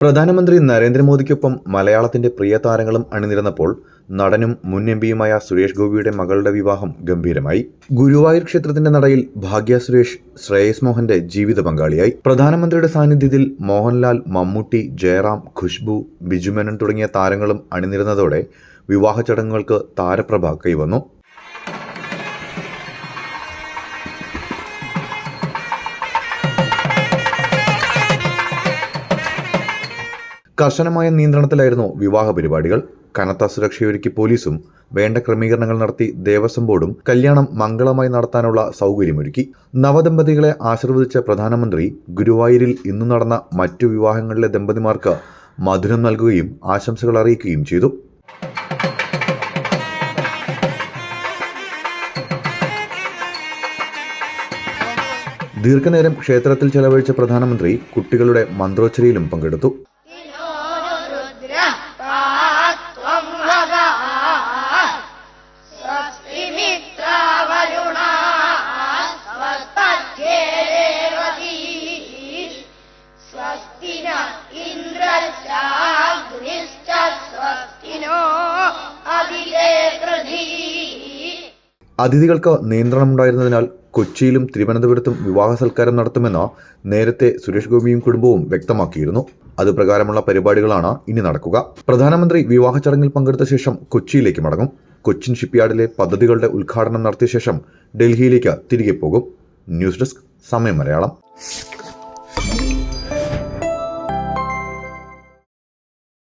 പ്രധാനമന്ത്രി നരേന്ദ്രമോദിക്കൊപ്പം മലയാളത്തിന്റെ പ്രിയ താരങ്ങളും അണിനിരന്നപ്പോൾ നടനും മുൻ എംപിയുമായ സുരേഷ് ഗോപിയുടെ മകളുടെ വിവാഹം ഗംഭീരമായി. ഗുരുവായൂർ ക്ഷേത്രത്തിന്റെ നടയിൽ ഭാഗ്യ സുരേഷ് ശ്രേയസ് മോഹന്റെ ജീവിത പങ്കാളിയായി. പ്രധാനമന്ത്രിയുടെ സാന്നിധ്യത്തിൽ മോഹൻലാൽ, മമ്മൂട്ടി, ജയറാം, ഖുശ്ബു, ബിജുമേനോൻ തുടങ്ങിയ താരങ്ങളും അണിനിരന്നതോടെ വിവാഹ ചടങ്ങുകൾക്ക് താരപ്രഭ കൈവന്നു. കർശനമായ നിയന്ത്രണത്തിലായിരുന്നു വിവാഹ പരിപാടികൾ. കനത്ത സുരക്ഷയൊരുക്കി പോലീസും വേണ്ട ക്രമീകരണങ്ങൾ നടത്തി ദേവസ്വം ബോർഡും കല്യാണം മംഗളമായി നടത്താനുള്ള സൗകര്യമൊരുക്കി. നവദമ്പതികളെ ആശീർവദിച്ച പ്രധാനമന്ത്രി ഗുരുവായൂരിൽ ഇന്നു നടന്ന മറ്റു വിവാഹങ്ങളിലെ ദമ്പതിമാർക്ക് മധുരം നൽകുകയും ആശംസകൾ അറിയിക്കുകയും ചെയ്തു. ദീർഘനേരം ക്ഷേത്രത്തിൽ ചെലവഴിച്ച പ്രധാനമന്ത്രി കുട്ടികളുടെ മന്ത്രോച്ചരിയിലും പങ്കെടുത്തു. അതിഥികൾക്ക് നിയന്ത്രണമുണ്ടായിരുന്നതിനാൽ കൊച്ചിയിലും തിരുവനന്തപുരത്തും വിവാഹ സൽക്കാരം നടത്തുമെന്ന് നേരത്തെ സുരേഷ് ഗോപിയും കുടുംബവും വ്യക്തമാക്കിയിരുന്നു. അതുപ്രകാരമുള്ള പരിപാടികളാണ് ഇനി നടക്കുക. പ്രധാനമന്ത്രി വിവാഹ ചടങ്ങിൽ പങ്കെടുത്ത ശേഷം കൊച്ചിയിലേക്ക് മടങ്ങും. കൊച്ചിൻ ഷിപ്പ്യാർഡിലെ പദ്ധതികളുടെ ഉദ്ഘാടനം നടത്തിയ ശേഷം ഡൽഹിയിലേക്ക് തിരികെ പോകും. ന്യൂസ് ഡെസ്ക് സമയം മലയാളം.